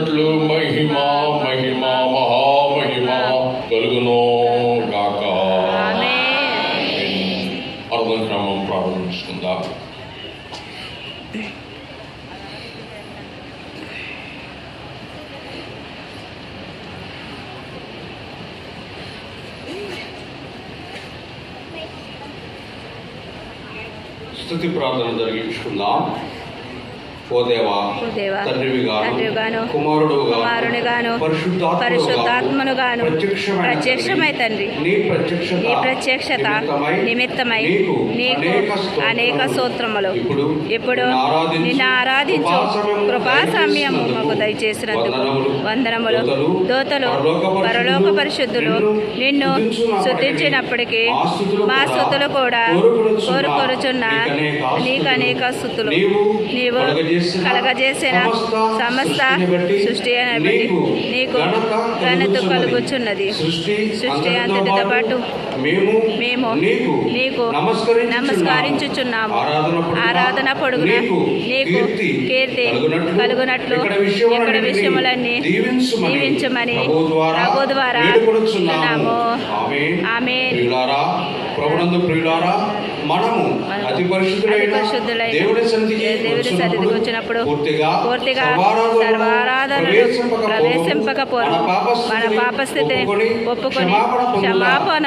చెప్పినట్లు మహిమ మహిమ మహామహిమ కలుగును గాక. అర్థం క్రమం ప్రారంభించుకుందాం. స్తుతి ప్రార్థన జరిగించుకుందాం. ఓ దేవా, తండ్రివిగాను కుమారుడుగాను పరిశుద్ధాత్మనుగాను ప్రత్యక్షమై తండ్రి నీ ప్రత్యక్షత నిమిత్తమై నీకు అనేక స్తోత్రములు. ఇప్పుడు నిన్ను ఆరాధించు కృపా సమయం మాకు దయచేసినందుకు వందనములు. దోతలు పరలోక పరిశుద్ధులు నిన్ను స్తుతించినప్పటికీ మా స్తుతులు కూడా కోరుకొనుచున్న నీకు అనేక స్తుతులు. నీవు కలగజేసిన సమస్త సృష్టి బట్టి నీకు ఘనత కలుగుచున్నది. సృష్టి అంతటితో పాటు మేము నీకు నమస్కరించుచున్నాము. ఆరాధన పొడుగున నీకు కీర్తి కలుగునట్లు ఇక్కడ విషయములన్నీ దీవించమని ప్రభు ద్వారా వేడుకొనుచున్నాము. ఆమేన్. ప్రభునందు ప్రియులారా, మనము అతి పరిశుద్ధులైన దేవుని సన్నిధికి వచ్చినప్పుడు పూర్తిగా సర్వారాధనలు ప్రవేశింపకపోను మన పాపస్థితిని ఒప్పుకొని క్షమాపణ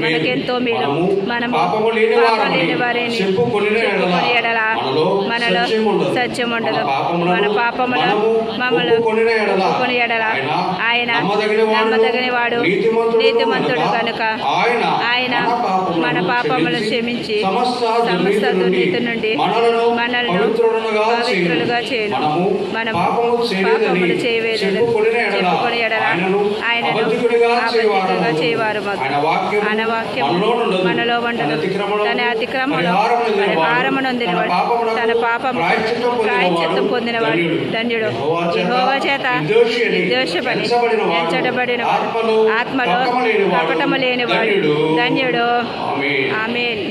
మనకెంతో మేలు. మనము పాపము లేని వారిని చెప్పుకొని ఎడల మనలో సత్యం ఉండదు. మన పాపముల మమ్మల్ని ఒప్పుకొని ఎడల ఆయన నమ్మదగిన వాడు నీతిమంతుడు కనుక ఆయన మన పాపములను క్షమించి సమస్త దుర్నీతి నుండి మనల్ని పవిత్రులుగా చేయను. మనం పాపములు చేయవేదని చెప్పుకొని ఎడల ఆయనను అబద్ధికుడిగా చేయవారు. ఆయన వాక్యం మనలో ఉండదు. తన అతిక్రమంలో పరిహారమునొందినవాడు, తన పాపము ప్రాయశ్చిత్తం పొందినవాడు ధన్యుడు. యెహోవా చేత నిర్దోషపడి ఎంచబడిన ఆత్మలో కపటము లేనివాడు ధన్యుడు. ఆమేన్.